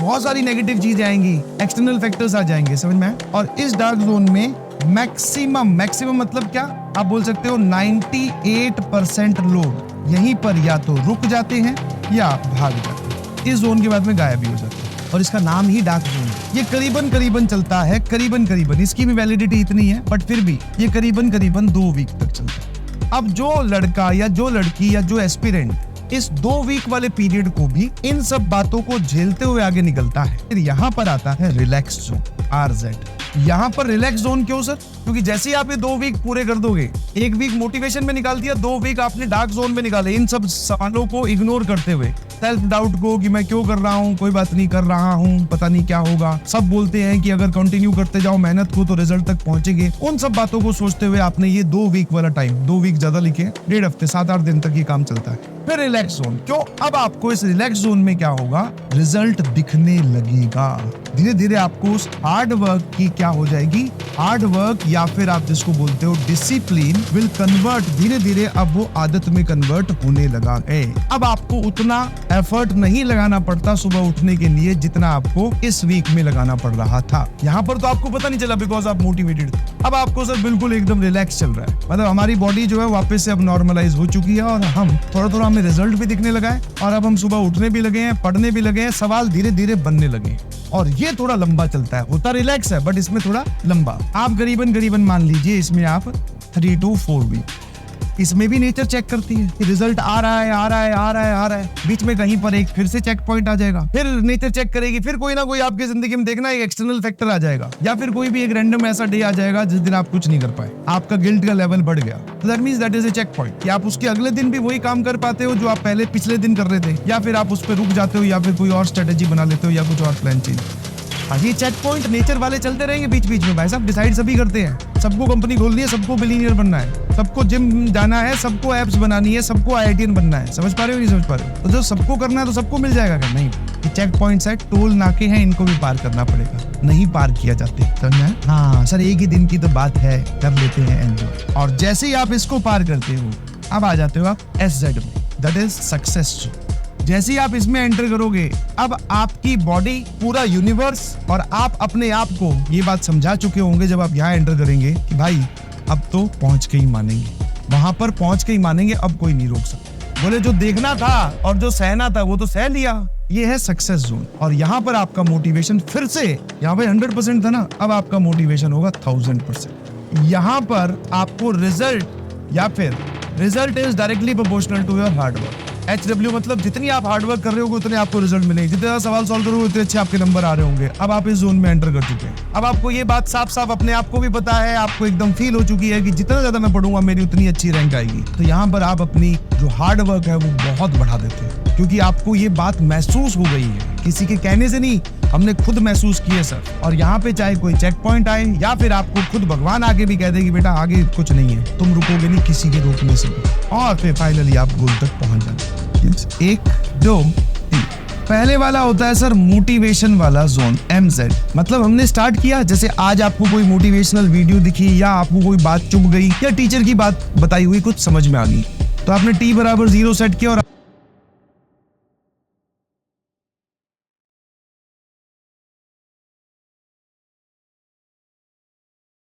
बहुत सारी नेगेटिव चीजें आएंगी, एक्सटर्नल फैक्टर्स आ जाएंगे, समझ में? और इस डार्क जोन में मैक्सिमम मतलब क्या, आप बोल सकते हो 98% लोग यहीं पर या तो रुक जाते हैं या भाग जाते हैं। इस जोन के बाद में गायब भी हो जाते हैं और इसका नाम ही डार्क जोन है। ये करीबन चलता है, करीबन इसकी भी वैलिडिटी इतनी है, बट फिर भी ये करीबन 2 वीक तक चलता है। अब जो लड़का या जो लड़की या जो एस्पिरेंट इस 2 वीक वाले पीरियड को भी इन सब बातों को झेलते हुए आगे निकलता है, फिर यहाँ पर आता है रिलैक्स जोन, RZ। यहाँ पर रिलैक्स जोन क्यों सर? क्योंकि जैसे ही आप ये 2 वीक पूरे कर दोगे, 1 वीक मोटिवेशन में निकाल दिया, 2 वीक आपने डार्क जोन में निकाले, इन सब सवालों को इग्नोर करते हुए, सेल्फ डाउट को कि मैं क्यों कर रहा हूँ, कोई बात नहीं कर रहा हूँ, पता नहीं क्या होगा, सब बोलते हैं कि अगर कंटिन्यू करते जाओ मेहनत को तो रिजल्ट तक पहुंचेंगे, उन सब बातों को सोचते हुए आपने ये 2 वीक वाला टाइम, 2 वीक ज्यादा लिखे, 1.5 हफ्ते 7-8 दिन तक ये काम चलता है। फिर रिलैक्स जोन क्यों? अब आपको इस रिलैक्स जोन में क्या होगा, रिजल्ट दिखने लगेगा। धीरे धीरे आपको उस हार्ड वर्क की क्या हो जाएगी, हार्ड वर्क या फिर आप जिसको बोलते हो डिसिप्लिन विल कन्वर्ट, धीरे धीरे अब वो आदत में कन्वर्ट होने लगा है। अब आपको उतना एफर्ट नहीं लगाना पड़ता सुबह उठने के लिए जितना आपको इस वीक में लगाना पड़ रहा था। यहाँ पर तो आपको पता नहीं चला बिकॉज आप मोटिवेटेड थे। अब आपको सर बिल्कुल एकदम रिलैक्स चल रहा है, मतलब हमारी बॉडी जो है वापस से अब नॉर्मलाइज हो चुकी है और हम थोड़ा हमें रिजल्ट भी दिखने लगा है और अब हम सुबह उठने भी लगे हैं, पढ़ने भी लगे हैं, सवाल धीरे धीरे बनने लगे और ये थोड़ा लंबा चलता है, होता रिलैक्स है बट इसमें थोड़ा लंबा। आप करीबन मान लीजिए इसमें आप 3 to 4 वीक, इसमें भी नेचर चेक करती है कि रिजल्ट आ रहा है, बीच में कहीं पर एक फिर से चेक पॉइंट आ जाएगा, फिर नेचर चेक करेगी, फिर कोई ना कोई आपकी जिंदगी में देखना एक एक्सटर्नल फैक्टर आ जाएगा या फिर कोई भी एक रैंडम ऐसा डे आ जाएगा जिस दिन आप कुछ नहीं कर पाए, आपका गिल्ट का लेवल बढ़ गया, that means that is a check point कि आप उसके अगले दिन भी वही काम कर पाते हो जो आप पहले पिछले दिन कर रहे थे, या फिर आप उस पर रुक जाते हो या फिर कोई और स्ट्रेटेजी बना लेते हो या कुछ और प्लान चेंज। ये चेक पॉइंट नेचर वाले चलते रहेंगे बीच में, भाई साहब डिसाइड सभी करते हैं, सबको कंपनी खोलनी है, सबको बिलियनियर बनना है, सबको जिम जाना है, सबको एप्स बनानी है, सबको IITian बनना है, समझ पा रहे हो नहीं समझ पा रहे हो? तो जो सबको करना है तो सबको मिल जाएगा क्या? नहीं, ये चेक पॉइंट्स है, टोल नाके हैं, इनको भी पार करना पड़ेगा, नहीं पार किया जाते, समझना है? हाँ सर एक ही दिन की तो बात है, कर लेते हैं एंजॉय। और जैसे ही आप इसको पार करते हो अब आ जाते हो आप SZ में, दैट इज सक्सेस जोन। जैसे ही आप इसमें एंटर करोगे अब आपकी बॉडी, पूरा यूनिवर्स और आप अपने आप को ये बात समझा चुके होंगे जब आप यहाँ एंटर करेंगे कि भाई अब तो पहुंच के ही मानेंगे, वहां पर पहुंच के ही मानेंगे, अब कोई नहीं रोक सकता। बोले जो देखना था और जो सहना था वो तो सह लिया, ये है सक्सेस जोन। और यहाँ पर आपका मोटिवेशन फिर से, यहाँ पे 100% था ना, अब आपका मोटिवेशन होगा 1000%। यहाँ पर आपको रिजल्ट या फिर result is directly proportional to your hard work. HW मतलब जितनी आप हार्ड वर्क कर रहे होगे उतने आपको रिजल्ट मिलेंगे, जितने सवाल सॉल्व करोगे उतने अच्छे आपके नंबर आ रहे होंगे। अब आप इस जोन में एंटर कर चुके हैं, अब आपको ये बात साफ अपने आप को भी पता है, आपको एकदम फील हो चुकी है कि जितना ज्यादा मैं पढ़ूंगा मेरी उतनी अच्छी रैंक आएगी। तो यहाँ पर आप अपनी जो हार्ड वर्क है वो बहुत बढ़ा देते हैं, क्योंकि आपको ये बात महसूस हो गई है, किसी के कहने से नहीं, हमने खुद महसूस किए सर। और यहाँ पे चाहे कोई चेक पॉइंट आए या फिर आपको खुद भगवान आके भी कह दे कि बेटा आगे कुछ नहीं है, तुम रुकोगे नहीं किसी के रोकने से, और फिर फाइनली आप गोल तक पहुंच जाते। 1 2 3 पहले वाला होता है सर मोटिवेशन वाला जोन, MZ। मतलब हमने स्टार्ट किया, जैसे आज आपको कोई मोटिवेशनल वीडियो दिखी या आपको कोई बात चुभ गई या टीचर की बात बताई हुई कुछ समझ में आ गई, तो आपने T = 0 सेट किया और